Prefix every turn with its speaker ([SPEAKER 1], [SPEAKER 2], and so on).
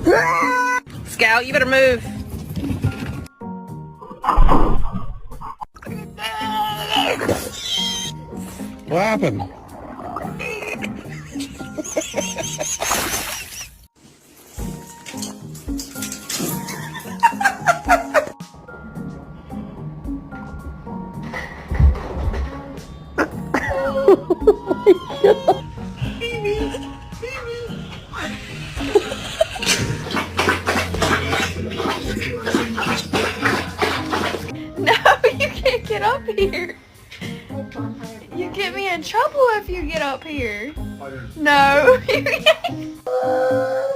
[SPEAKER 1] Scout, you better move.
[SPEAKER 2] What happened?
[SPEAKER 1] No, you can't get up here. You get me in trouble if you get up here. No, you can't.